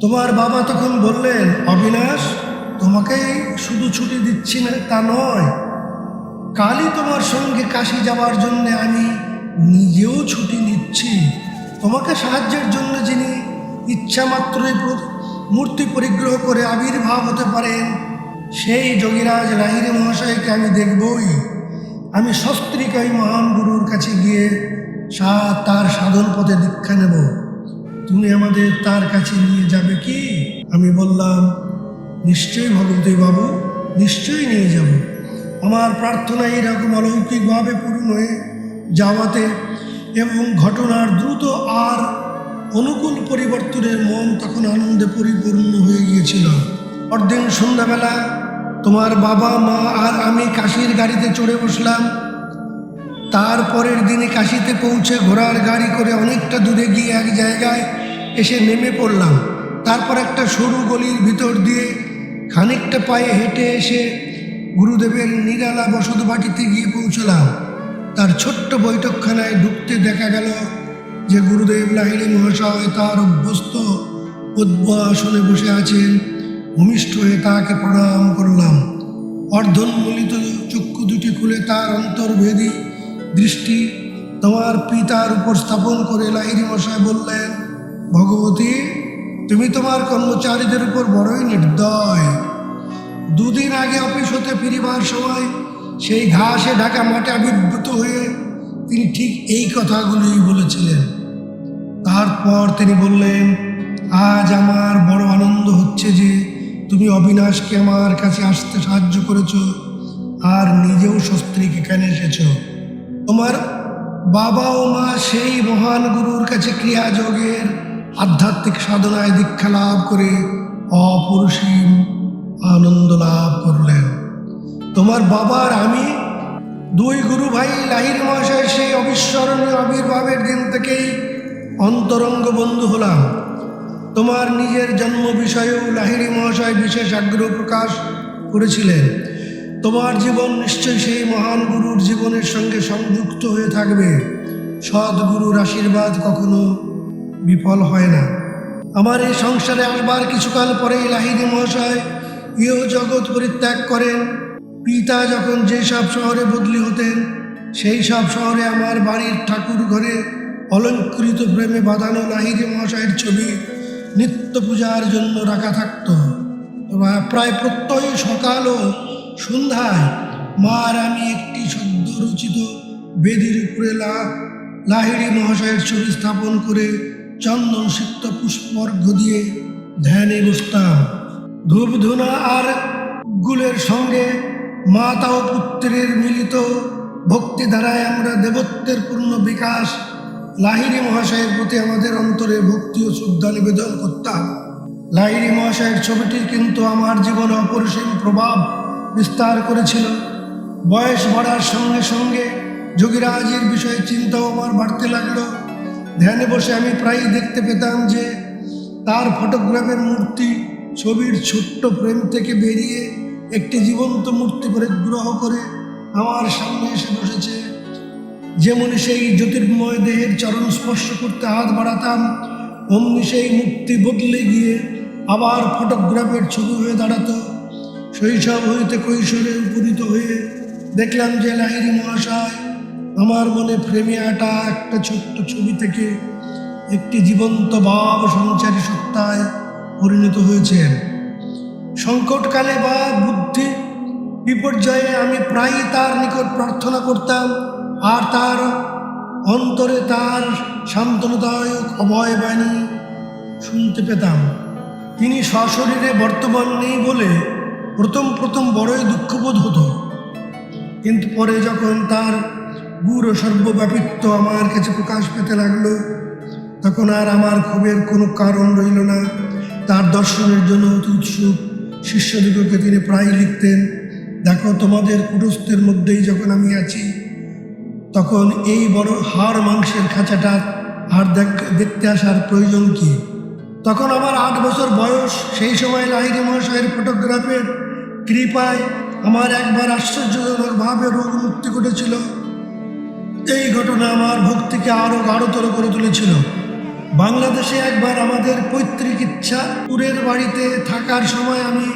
তোমার বাবা তখন বললেন, অবিনাশ, তোমাকে শুধু ছুটি দিচ্ছি না তা নয়, কালই তোমার সঙ্গে কাশী যাবার জন্য আমি নিজেও ছুটি নিচ্ছি। তোমাকে সাহায্যের জন্য যিনি ইচ্ছা মাত্রই মূর্তি পরিগ্রহ করে আবির্ভাব হতে পারেন সেই যোগীরাজ লাহিড়ী মহাশয়কে আমি দেখবই। আমি সস্ত্রীক ওই মহান গুরুর কাছে গিয়ে তার সাধন পথে দীক্ষা নেব। তুমি আমাদের তার কাছে নিয়ে যাবে কি? আমি বললাম, নিশ্চয়ই ভগবতী বাবু, নিশ্চয়ই নিয়ে যাব। আমার প্রার্থনা এইরকম অলৌকিকভাবে পূর্ণ হয়ে যাওয়াতে এবং ঘটনার দ্রুত আর অনুকূল পরিবর্তনের মন তখন আনন্দে পরিপূর্ণ হয়ে গিয়েছিল। পরদিন সন্ধ্যাবেলা তোমার বাবা, মা আর আমি কাশীর গাড়িতে চড়ে বসলাম। তারপরের দিনে কাশীতে পৌঁছে ঘোড়ার গাড়ি করে অনেকটা দূরে গিয়ে এক জায়গায় এসে নেমে পড়লাম। তারপর একটা সরু গলির ভিতর দিয়ে খানিকটা পায়ে হেঁটে এসে গুরুদেবের নিরালা বসত বাটিতে গিয়ে পৌঁছলাম। তার ছোট্ট বৈঠকখানায় ঢুকতে দেখা গেল যে গুরুদেব লাহিড়ী মহাশয় তার অভ্যস্ত পদ্মাসনে বসে আছেন। ভূমিষ্ঠ হয়ে তাকে প্রণাম করলাম। অর্ধোন্মোলিত চক্ষু দুটি খুলে তার অন্তর্ভেদী দৃষ্টি তোমার পিতার উপর স্থাপন করে লাহিড়ী মহাশয় বললেন, ভগবতী, তুমি তোমার কর্মচারীদের উপর বড়ই নির্দয়। 2 দিন আগে অফিস হতে ফিরিবার সময় সেই ঘাসে ঢাকা মাঠে আবির্ভূত হয়ে তিনি ঠিক এই কথাগুলি বলেছিলেন। তারপর তিনি বললেন, আজ আমার বড় আনন্দ হচ্ছে যে তুমি অবিনাশকে আমার কাছে আসতে সাহায্য করেছ আর নিজেও সস্ত্রীক এখানে এসেছ। তোমার বাবা ও মা সেই মহান গুরুর কাছে ক্রিয়াযোগের আধ্যাত্মিক সাধনায় দীক্ষা লাভ করে অপরিসীম আনন্দ লাভ করলেন। তোমার বাবা আর আমি 2 গুরু ভাই লাহিড়ী মহাশয়ের সেই অবিস্মরণীয় আবির্ভাবের দিন থেকেই অন্তরঙ্গ বন্ধু হলাম। তোমার নিজের জন্ম বিষয়েও লাহিড়ী মহাশয় বিশেষ আগ্রহ প্রকাশ করেছিলেন। তোমার জীবন নিশ্চয়ই সেই মহান গুরুর জীবনের সঙ্গে সংযুক্ত হয়ে থাকবে। সদ্গুরুর আশীর্বাদ কখনো বিফল হয় না। আমার এই সংসারে আসবার কিছুকাল পরেই লাহিড়ী মহাশয় ইহ জগৎ পরিত্যাগ করেন। পিতা যখন যেসব শহরে বদলি হতেন সেই সব শহরে আমার বাড়ির ঠাকুর ঘরে অলঙ্কৃত প্রেমে বাঁধানো লাহিড়ী মহাশয়ের ছবি নিত্য পূজার জন্য রাখা থাকত। প্রায় প্রত্যহ সকাল ও সন্ধ্যায় মা আর আমি একটি সদ্য রচিত বেদির উপরে লাহিড়ী মহাশয়ের ছবি স্থাপন করে চন্দন সিক্ত পুষ্পর্ঘ দিয়ে ধ্যানে বসতাম। ধূপ ধুনা আর গুলের সঙ্গে মাতা ও পুত্রের মিলিত ভক্তি দ্বারায় আমরা দেবত্বের পূর্ণ বিকাশ লাহিড়ী মহাশয়ের প্রতি আমাদের অন্তরে ভক্তি ও শ্রদ্ধা নিবেদন করতাম। লাহিড়ী মহাশয়ের ছবিটি কিন্তু আমার জীবনে অপরিসীম প্রভাব বিস্তার করেছিল। বয়স বাড়ার সঙ্গে সঙ্গে যোগীরাজের বিষয়ে চিন্তাও আমার বাড়তে লাগলো। ধ্যানে বসে আমি প্রায়ই দেখতে পেতাম যে তার ফটোগ্রাফের মূর্তি ছবির ছোট্ট ফ্রেম থেকে বেরিয়ে একটি জীবন্ত মূর্তি পরিগ্রহ করে আমার সামনে এসে বসেছে। যেমন সেই জ্যোতির্ময় দেহের চরণ স্পর্শ করতে হাত বাড়াতাম, অমনি সেই মূর্তি বদলে গিয়ে আবার ফটোগ্রাফের ছবি হয়ে দাঁড়াতো। শৈশব হইতে কৈশোরে উপনীত হয়ে দেখলাম যে লাহিড়ী মহাশয় আমার মনে ফ্রেমে আটা একটা ছোট্ট ছবি থেকে একটি জীবন্ত ভাব সঞ্চারী সত্তায় পরিণত হয়েছেন। সংকটকালে বা বুদ্ধি বিপর্যয়ে আমি প্রায়ই তার নিকট প্রার্থনা করতাম, আর তার অন্তরে তার সান্ত্বনাদায়ক অভয় বাণী শুনতে পেতাম। তিনি সশরীরে বর্তমান নেই বলে প্রথম বড়ই দুঃখবোধ হতো, কিন্তু পরে যখন তার গুরু সর্বব্যাপিত্ব আমার কাছে প্রকাশ পেতে লাগলো তখন আর আমার ক্ষোভের কোনো কারণ রইল না। তার দর্শনের জন্য অতি উৎসুক শিষ্যদিগকে তিনি প্রায় লিখতেন, দেখো তোমাদের কুটস্থের মধ্যেই যখন আমি আছি তখন এই বড় হাড় মাংসের খাঁচাটা আর দেখতে আসার প্রয়োজন কি? তখন আমার 8 বছর বয়স। সেই সময় লাহিড়ী মহাশয়ের ফটোগ্রাফের কৃপায় আমার একবার আশ্চর্যজনকভাবে রোগ মুক্তি ঘটেছিল। এই ঘটনা আমার ভক্তিকে আরও গাঢ়তর করে তুলেছিল। বাংলাদেশে একবার আমাদের পৈতৃক ইচ্ছাপুরের বাড়িতে থাকার সময় আমি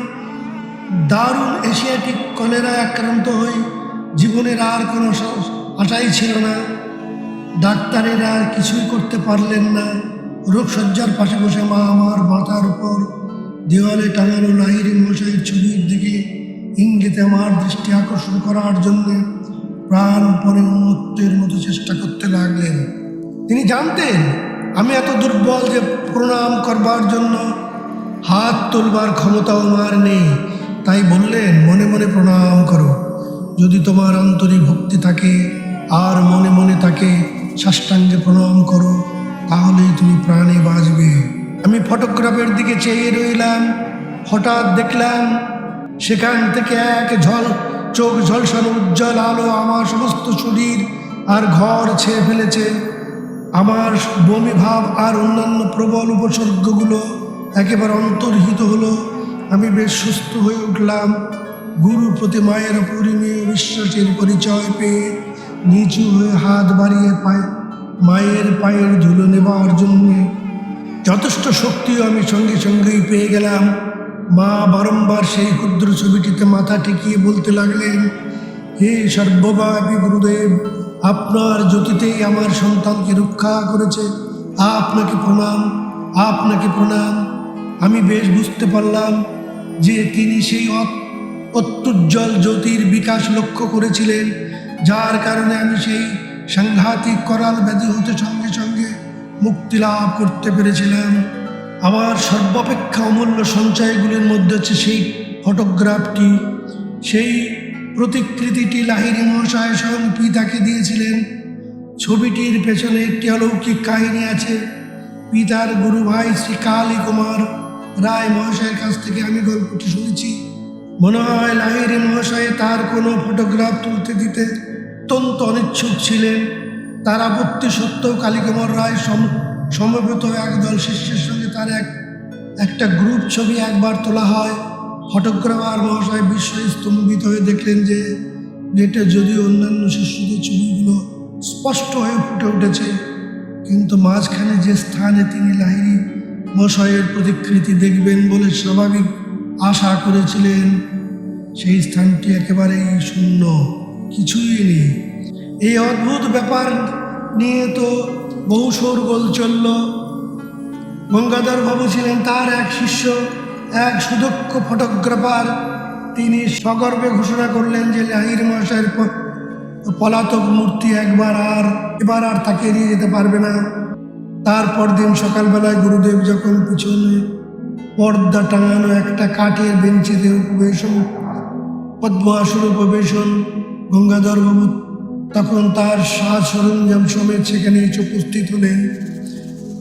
দারুণ এশিয়াটিক কলেরায় আক্রান্ত হই। জীবনের আর কোনো আশাই ছিল না। ডাক্তারেরা আর কিছুই করতে পারলেন না। রোগশয্যার পাশে বসে মা আমার মাথার উপর দেওয়ালে টাঙানো লাহিড়ী মহাশয়ের ছবির দিকে ইঙ্গিতে আমার দৃষ্টি আকর্ষণ করার জন্য প্রাণপণে উন্মত্তের মতো চেষ্টা করতে লাগলেন। তিনি জানতেন আমি এত দুর্বল যে প্রণাম করবার জন্য হাত তুলবার ক্ষমতাও আমার নেই, তাই বললেন, মনে মনে প্রণাম করো। যদি তোমার আন্তরিক ভক্তি থাকে আর মনে মনে তাকে সাষ্টাঙ্গে প্রণাম করো তাহলেই তুমি প্রাণে বাঁচবে। আমি ফটোগ্রাফের দিকে চেয়ে রইলাম। হঠাৎ দেখলাম সেখান থেকে এক চোখ ঝলসানো উজ্জ্বল আলো আমার সমস্ত শরীর আর ঘর ছেয়ে ফেলেছে। আমার বমি ভাব আর অন্যান্য প্রবল উপসর্গগুলো একেবারে অন্তর্হিত হলো। আমি বেশ সুস্থ হয়ে উঠলাম। গুরুর প্রতি মায়ের অপরিমেয় বিশ্বাসের পরিচয় পেয়ে নিচু হয়ে হাত বাড়িয়ে মায়ের পায়ের ধুলো নেবার জন্য যথেষ্ট শক্তিও আমি সঙ্গে সঙ্গেই পেয়ে গেলাম। মা বারংবার সেই ক্ষুদ্র ছবিটিতে মাথা ঠেকিয়ে বলতে লাগলেন, হে সর্বব্যাপী গুরুদেব, আপনার জ্যোতিতেই আমার সন্তানকে রক্ষা করেছে, আপনাকে প্রণাম, আপনাকে প্রণাম। আমি বেশ বুঝতে পারলাম যে তিনি সেই অত্যুজ্জ্বল জ্যোতির বিকাশ লক্ষ্য করেছিলেন, যার কারণে আমি সেই সাংঘাতিক করাল ব্যাধি হতে সঙ্গে সঙ্গে মুক্তি লাভ করতে পেরেছিলাম। আমার সর্বাপেক্ষা অমূল্য সঞ্চয়গুলির মধ্যে হচ্ছে সেই ফটোগ্রাফটি। সেই প্রতিকৃতিটি লাহিড়ী মহাশয় স্বয়ং পিতাকে দিয়েছিলেন। ছবিটির পেছনে একটি অলৌকিক কাহিনী আছে। পিতার গুরু ভাই শ্রী কালী কুমার রায় মহাশয়ের কাছ থেকে আমি গল্পটি শুনেছি। মনে হয় লাহিড়ী মহাশয় তার কোনো ফটোগ্রাফ তুলতে দিতে অত্যন্ত অনিচ্ছুক ছিলেন। তার আপত্তি সত্ত্বেও কালীকুমার রায় সমবেত একদল শিষ্যের সঙ্গে তার একটা গ্রুপ ছবি একবার তোলা হয়। ফটোগ্রাফার মহাশয় বিস্ময়ে স্তম্ভিত হয়ে দেখলেন যে এটা যদিও অন্যান্য শিষ্যদের ছবিগুলো স্পষ্ট হয়ে ফুটে উঠেছে, কিন্তু মাঝখানে যে স্থানে তিনি লাহিড়ী মশাইয়ের প্রতিকৃতি দেখবেন বলে স্বাভাবিক আশা করেছিলেন, সেই স্থানটি একেবারেই শূন্য, কিছুই নেই। এই অদ্ভুত ব্যাপার নিয়ে তো বহু শোরগোল চলল। গঙ্গাধর বাবু ছিলেন তার এক শিষ্য, এক সুদক্ষ ফটোগ্রাফার। তিনি সগর্বে ঘোষণা করলেন যে লাহিড়ী মশাইয়ের পলাতক মূর্তি এবার আর তাকে এড়িয়ে যেতে পারবে না। তারপর দিন সকালবেলায় গুরুদেব যখন পিছনে পর্দা টাঙানো একটা কাঠের বেঞ্চিতে পদ্মাসন উপবেশন, গঙ্গাধর বাবু তখন তার সাজ সরঞ্জাম সমেত সেখানে এসে উপস্থিত হলেন।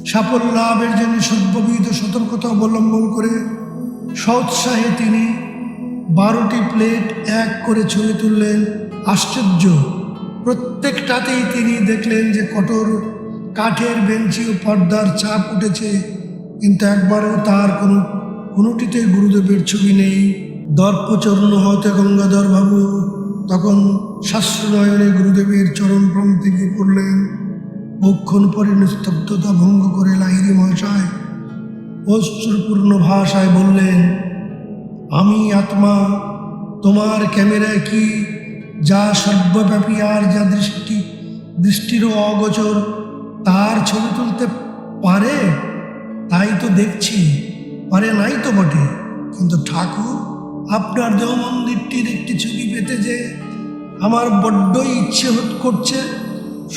সাফল্য লাভের জন্য সর্ববিধ সতর্কতা অবলম্বন করে সৎসাহে তিনি 12টি প্লেট এক করে ছবি তুললেন। আশ্চর্য, প্রত্যেকটাতেই তিনি দেখলেন যে কঠোর কাঠের বেঞ্চি ও পর্দার ছাপ উঠেছে, কিন্তু একবারও তার কোনোটিতে গুরুদেবের ছবি নেই। দর্পচূর্ণ হতে গঙ্গাধর বাবু তখন শাস্ত্রনয়নে গুরুদেবের চরণ প্রান্তে গিয়ে পড়লেন। বহুক্ষণ পরে নিস্তব্ধতা ভঙ্গ করে লাহিড়ী মহাশয় অশ্রুপূর্ণ ভাষায় বললেন, আমি আত্মা, তোমার ক্যামেরায় কি যা সর্বব্যাপী আর যা দৃষ্টিরও অগোচর তার ছবি তুলতে পারে? তাই তো দেখছি, পারে নাই তো বটে, কিন্তু ঠাকুর আপনার দেহ মন্দিরটির একটি ছবি পেতে যে আমার বড্ডই ইচ্ছে করছে।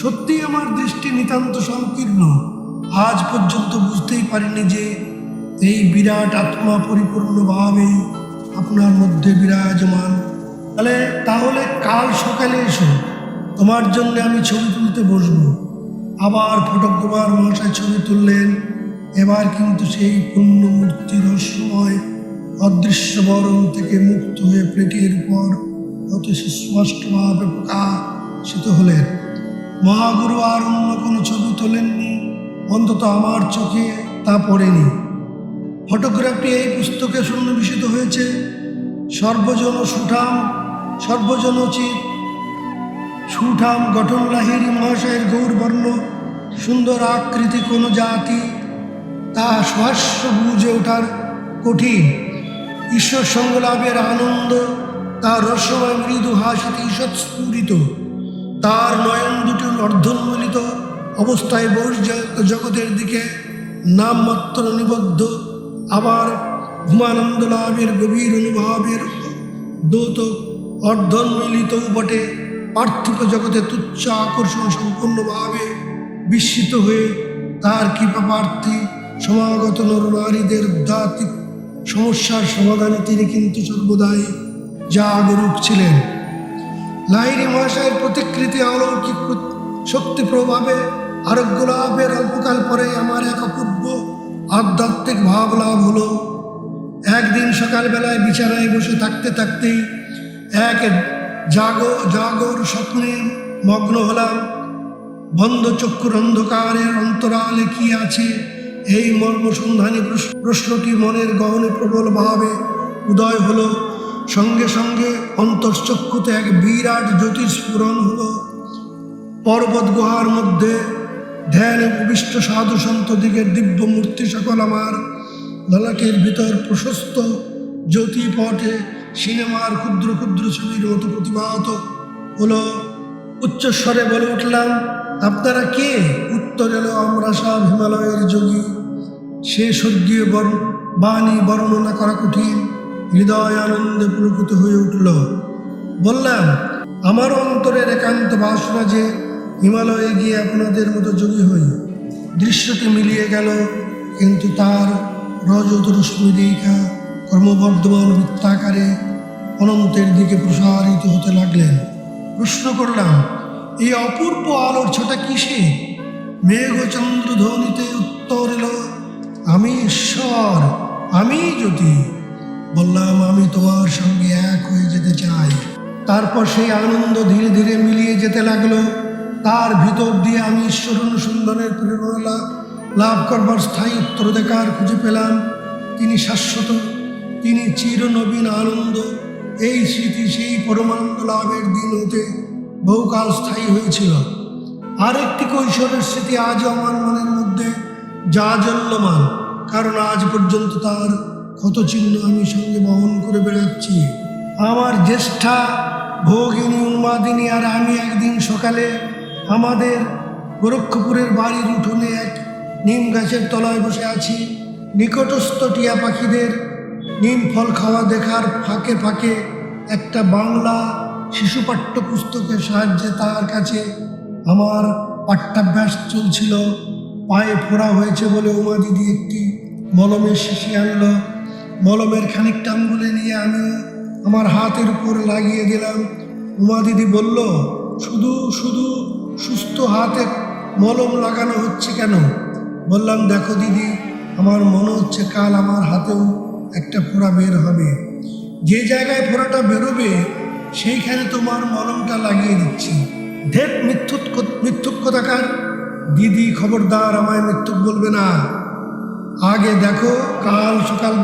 সত্যি আমার দৃষ্টি নিতান্ত সংকীর্ণ। আজ পর্যন্ত বুঝতেই পারিনি যে এই বিরাট আত্মা পরিপূর্ণভাবে আপনার মধ্যে বিরাজমান। তাহলে কাল সকালে এসো, তোমার জন্য আমি ছবি তুলতে বসবো। আবার ফটোগ্রাফার মহাশয় ছবি তুললেন। এবার কিন্তু সেই পূর্ণমূর্তি রহস্যময় অদৃশ্য বরণ থেকে মুক্ত হয়ে প্লেটের উপর অতি সুস্পষ্টভাবে প্রকাশিত হলেন। মহাগুরু আর অন্য কোনো ছবি তোলেননি, অন্তত আমার চোখে তা পড়েনি। ফটোগ্রাফটি এই পুস্তকে সন্নিবেশিত হয়েছে। সর্বজন সুঠাম, সর্বজনোচিত সুঠাম গঠন লাহিড়ী মহাশয়ের গৌরবর্ণ সুন্দর আকৃতি কোনো জাতি তা সহাস্য বুঝে ওঠার কঠিন। ঈশ্বর সঙ্গলাভের আনন্দ তার রসময় মৃদু হাসিতে ঈষৎ স্ফুরিত। তার নয়ন দুটো অর্ধন্মিলিত অবস্থায় জগতের দিকে নামমাত্র নিবদ্ধ। আবার ঘুমানন্দ লাভের গভীর অনুভবের দ্যোতক অর্ধন্মিলিত বটে। পার্থিব জগতে তুচ্ছ আকর্ষণ সম্পূর্ণভাবে বিস্মিত হয়ে তার কৃপাপ্রার্থী সমাগত নরনারীদের দাতিক সমস্যার সমাধানে তিনি কিন্তু সর্বদাই জাগরূক ছিলেন। লাহিড়ী মহাশয়ের প্রতিকৃতি অলৌকিক শক্তি প্রভাবে আরোগ্য লাভের অল্পকাল পরে আমার এক অপূর্ব আধ্যাত্মিক ভাব লাভ হলো। একদিন সকালবেলায় বিছানায় বসে থাকতেই এক জাগর স্বপ্নে মগ্ন হলাম। বন্ধ চক্ষুর অন্ধকারের অন্তরালে কি আছে, এই মর্মসন্ধানী প্রশ্নটি মনের গহনে প্রবলভাবে উদয় হলো। সঙ্গে সঙ্গে অন্তর্চক্ষুতে এক বিরাট জ্যোতিস্ফুরণ হলো। পর্বত গুহার মধ্যে ধ্যানে উপবিষ্ট সাধু সন্তদিগের দিব্য মূর্তি সকল আমার ললাটের ভিতর প্রশস্ত জ্যোতিপটে সিনেমার ক্ষুদ্র ক্ষুদ্র ছবির মতো প্রতিভাত হলো। উচ্চস্বরে বলে উঠলাম, আপনারা কে? উত্তর এলো, আমরা সব হিমালয়ের যোগী। সে স্বর্গীয় বাণী বর্ণনা করা কঠিন। হৃদয় আনন্দে পুলকিত হয়ে উঠল। বললাম, আমার অন্তরের একান্ত বাসনা যে হিমালয়ে গিয়ে আপনাদের মতো যোগী হই। দৃশ্যটি মিলিয়ে গেল, কিন্তু তার রজত রশ্মি রেখা ক্রমবর্ধমান বৃত্তাকারে অনন্তের দিকে প্রসারিত হতে লাগলেন। প্রশ্ন করলাম, এই অপূর্ব আলোর ছোটা কিসে? মেঘ চন্দ্র ধ্বনিতে উত্তর এলো, আমি ঈশ্বর, আমি জ্যোতি। বললাম, আমি তোমার সঙ্গে এক হয়ে যেতে চাই। তারপর সেই আনন্দ ধীরে ধীরে মিলিয়ে যেতে লাগলো। তার ভিতর দিয়ে আমি ঈশ্বর অনুসন্ধানের প্রেরণা লাভ করবার স্থায়ী উত্তরাধিকার খুঁজে পেলাম। তিনি শাশ্বত, তিনি চিরনবীন আনন্দ। এই স্মৃতি সেই পরমানন্দ লাভের দিন হতে বহুকাল স্থায়ী হয়েছিল। আরেকটি কৈশোরের স্মৃতি আজও আমার মনের মধ্যে জাজ্বল্যমান। কারণ আজ পর্যন্ত তার ক্ষতচিহ্ন আমি সঙ্গে বহন করে বেড়াচ্ছি। আমার জ্যেষ্ঠা ভগিনী উন্মাদিনী আর আমি একদিন সকালে আমাদের গোরক্ষপুরের বাড়ির উঠোনে এক নিম গাছের তলায় বসে আছি। নিকটস্থ টিয়া পাখিদের নিম ফল খাওয়া দেখার ফাঁকে ফাঁকে একটা বাংলা শিশু পাঠ্যপুস্তকের সাহায্যে তার কাছে আমার পাঠ্যাভ্যাস চলছিল। পায়ে ফোড়া হয়েছে বলে উমা দিদি একটি মলমের শিশি আনলো। মলমের খানিকটা আঙ্গুলে নিয়ে আমি আমার হাতের উপর লাগিয়ে দিলাম। উমা দিদি বলল, শুধু শুধু সুস্থ হাতে মলম লাগানো হচ্ছে কেন? বললাম, দেখো দিদি, আমার মনে হচ্ছে কাল আমার হাতেও একটা ফোড়া বের হবে। যে জায়গায় ফোড়াটা বেরোবে সেইখানে তোমার মলমটা লাগিয়ে দিচ্ছি। ঢের মিথ্যুক কথাকার। দিদি, খবরদার আমায় মিথ্যুক বলবে না। আগে দেখো কাল সকাল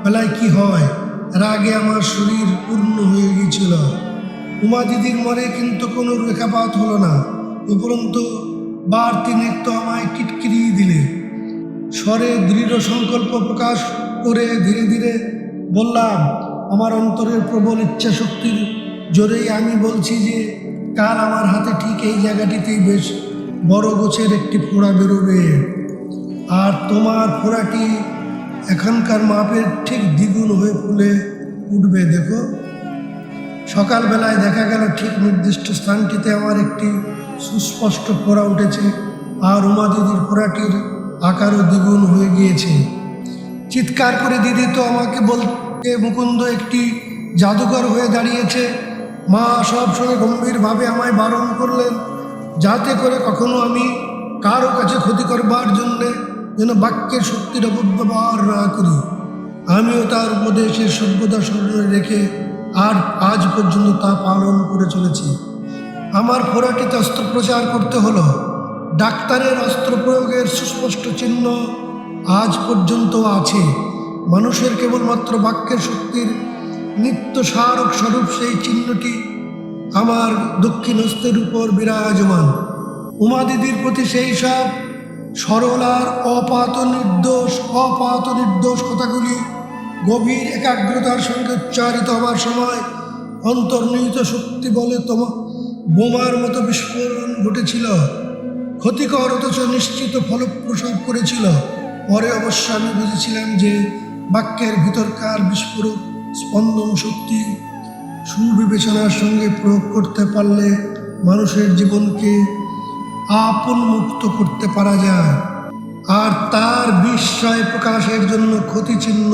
বেলায় কি হয়। এর আগে আমার শরীর পূর্ণ হয়ে গিয়েছিল। উমা দিদির মনে কিন্তু কোনো রেখাপাত হলো না। উপরন্তু বার তিনেক তো আমায় টিটকিরিয়ে দিলে। স্বরে দৃঢ় সংকল্প প্রকাশ করে ধীরে ধীরে বললাম, আমার অন্তরের প্রবল ইচ্ছা শক্তির জোরেই আমি বলছি যে কাল আমার হাতে ঠিক এই জায়গাটিতেই বেশ বড় গোছের একটি ফোড়া বেরোবে। আর তোমার ফোড়াটি এখানকার মাপের ঠিক দ্বিগুণ হয়ে ফুলে উঠবে। দেখো, সকালবেলায় দেখা গেল ঠিক নির্দিষ্ট স্থানটিতে আমার একটি সুস্পষ্ট ফোড়া উঠেছে, আর উমা দিদির ফোড়াটির আকারও দ্বিগুণ হয়ে গিয়েছে। চিৎকার করে দিদি তো আমাকে বলতে, মুকুন্দ একটি জাদুঘর হয়ে দাঁড়িয়েছে। মা সবসময় গম্ভীরভাবে আমায় বারণ করলেন যাতে করে কখনো আমি কারো কাছে ক্ষতি করবার জন্যে যেন বাক্যের শক্তির অপব্যবহার না করি। আমিও তার উপদেশের সভ্যতা স্মরণে রেখে আর আজ পর্যন্ত তা পালন করে চলেছি। আমার ফোড়াটিতে অস্ত্রোপচার করতে হলো। ডাক্তারের অস্ত্র প্রয়োগের সুস্পষ্ট চিহ্ন আজ পর্যন্ত আছে। মানুষের কেবলমাত্র বাক্যের শক্তির নিত্য স্মারক স্বরূপ সেই চিহ্নটি আমার দক্ষিণ হস্তের উপর বিরাজমান। উমা দিদির প্রতি সেই সব সরল আর অপাত নির্দোষ কথাগুলি গভীর একাগ্রতার সঙ্গে উচ্চারিত হবার সময় অন্তর্নিহিত শক্তি বলে বোমার মতো বিস্ফোরণ ঘটেছিল। ক্ষতিকর অথচ নিশ্চিত ফলপ্রসব করেছিল। পরে অবশ্য আমি বুঝেছিলাম যে বাক্যের ভিতরকার বিস্ফোরক স্পন্দন শক্তি সুবিবেচনার সঙ্গে প্রয়োগ করতে পারলে মানুষের জীবনকে আপন মুক্ত করতে পারা যায়, আর তার বিস্ময় প্রকাশের জন্য ক্ষতি চিহ্ন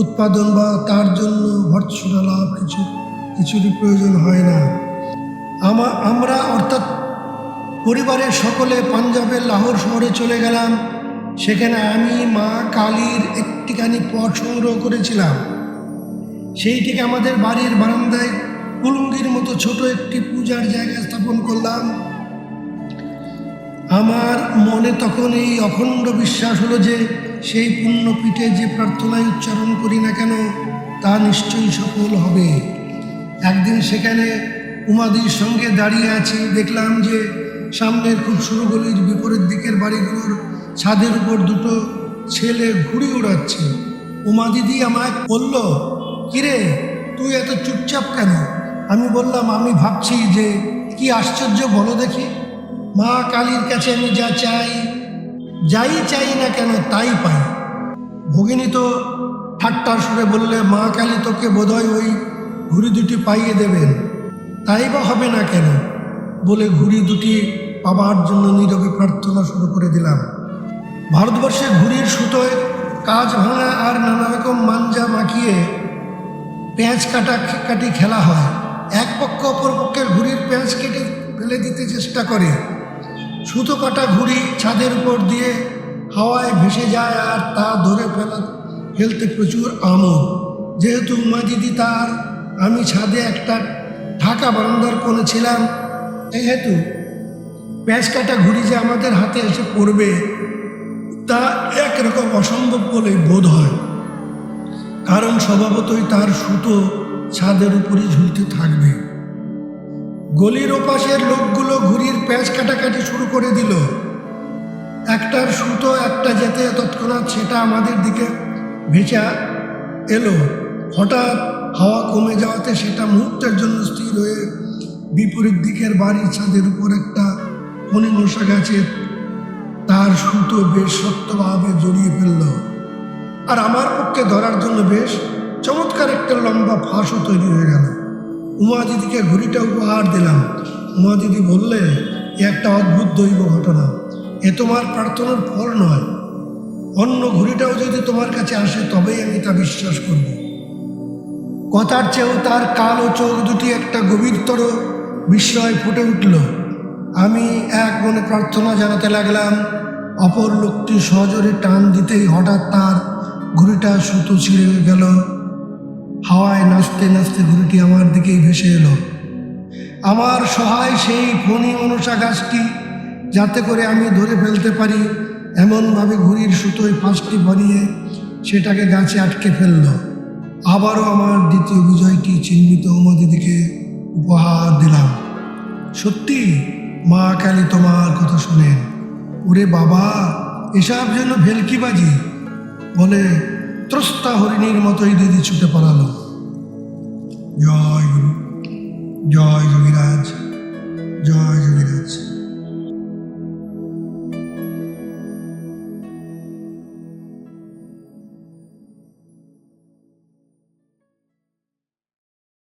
উৎপাদন বা তার জন্য ভর্ৎসনা লাভ কিছুরই প্রয়োজন হয় না। আমরা অর্থাৎ পরিবারের সকলে পাঞ্জাবের লাহোর শহরে চলে গেলাম। সেখানে আমি মা কালীর একটিখানি পট সংগ্রহ করেছিলাম। সেইটিকে আমাদের বাড়ির বারান্দায় কুলুঙ্গির মতো ছোট একটি পূজার জায়গা স্থাপন করলাম। আমার মনে তখন এই অখণ্ড বিশ্বাস হলো যে সেই পুণ্যপীঠে যে প্রার্থনায় উচ্চারণ করি না কেন তা নিশ্চয়ই সফল হবে। একদিন সেখানে উমাদির সঙ্গে দাঁড়িয়ে আছি, দেখলাম যে সামনের খুব সরু গলির বিপরীত দিকের বাড়িগুলোর ছাদের উপর দুটো ছেলে ঘুড়ি ওড়াচ্ছে। উমা দিদি আমায় বলল, কিরে তুই এত চুপচাপ কেন? আমি বললাম, আমি ভাবছি যে কি আশ্চর্য বলো দেখি। মা কালীর কাছে আমি যা চাই না কেন তাই পাই। ভগিনী তো ঠাট্টার সুরে বললে, মা কালী তোকে বোধহয় ওই ঘুড়ি দুটি পাইয়ে দেবেন। তাই বা হবে না কেন বলে ঘুড়ি দুটি পাবার জন্য নীরবে প্রার্থনা শুরু করে দিলাম। ভারতবর্ষে ঘুড়ির সুতোয় কাজ ভাঙা আর নানা রকম মাঞ্জা মাখিয়ে পেঁয়াজ কাটি খেলা হয়। এক পক্ষ অপর পক্ষের ঘুড়ির পেঁয়াজ কেটে ফেলে দিতে চেষ্টা করে। সুতো কাটা ঘুড়ি ছাদের উপর দিয়ে হাওয়ায় ভেসে যায় আর তা ধরে ফেলতে প্রচুর আমোদ। যেহেতু উমা দিদি তার আমি ছাদে একটা ঢাকা বারান্দার কোণে ছিলাম, এই হেতু পেঁয়াজ কাটা ঘুড়ি যে আমাদের হাতে এসে পড়বে তা একরকম অসম্ভব বলেই বোধ হয়, কারণ স্বভাবতই তার সুতো ছাদের উপরই ঝুলতে থাকবে। গলির ওপাশের লোকগুলো ঘুড়ির প্যাঁচ কাটাকাটি শুরু করে দিল। একটার সুতো একটা যেতে তৎক্ষণাৎ সেটা আমাদের দিকে ভেসা এলো। হঠাৎ হাওয়া কমে যাওয়াতে সেটা মুহূর্তের জন্য স্থির হয়ে বিপরীত দিকের বাড়ির ছাদের উপর একটা ফণিমনসা গাছে তার সুতো বেশ শক্তভাবে জড়িয়ে ফেলল। আর আমার পক্ষে ধরার জন্য বেশ চমৎকার একটা লম্বা ফাঁসও তৈরি হয়ে গেল। উমা দিদিকে ঘুড়িটা উপহার দিলাম। উমা দিদি বললে, এ একটা অদ্ভুত দৈব ঘটনা, এ তোমার প্রার্থনার ফল নয়। অন্য ঘুড়িটাও যদি তোমার কাছে আসে তবেই আমি তা বিশ্বাস করব। কথার চেয়েও তার কালো চোখ দুটি একটা গভীরতর বিস্ময় ফুটে উঠল। আমি এক মনে প্রার্থনা জানাতে লাগলাম। অপর লোকটি সজোরে টান দিতেই হঠাৎ তার ঘুড়িটা সুতো ছিঁড়ে গেল। হাওয়ায় নাচতে নাচতে ঘুড়িটি আমার দিকেই ভেসে এলো। আমার সহায় সেই ফণি মনসা গাছটি যাতে করে আমি ধরে ফেলতে পারি এমনভাবে ঘুড়ির সুতোয় ফাঁসটি বানিয়ে সেটাকে গাছে আটকে ফেলল। আবারও আমার দ্বিতীয় বিজয়টি চিহ্নিত উমা দিদিকে উপহার দিলাম। সত্যি মা কালী তোমার কথা শোনেন। ওরে বাবা, এসব যেন ভেলকিবাজি বলে ত্রস্তা হরিণীর মতোই দিদি ছুটে পালালো। জয় গুরু, জয় যোগী।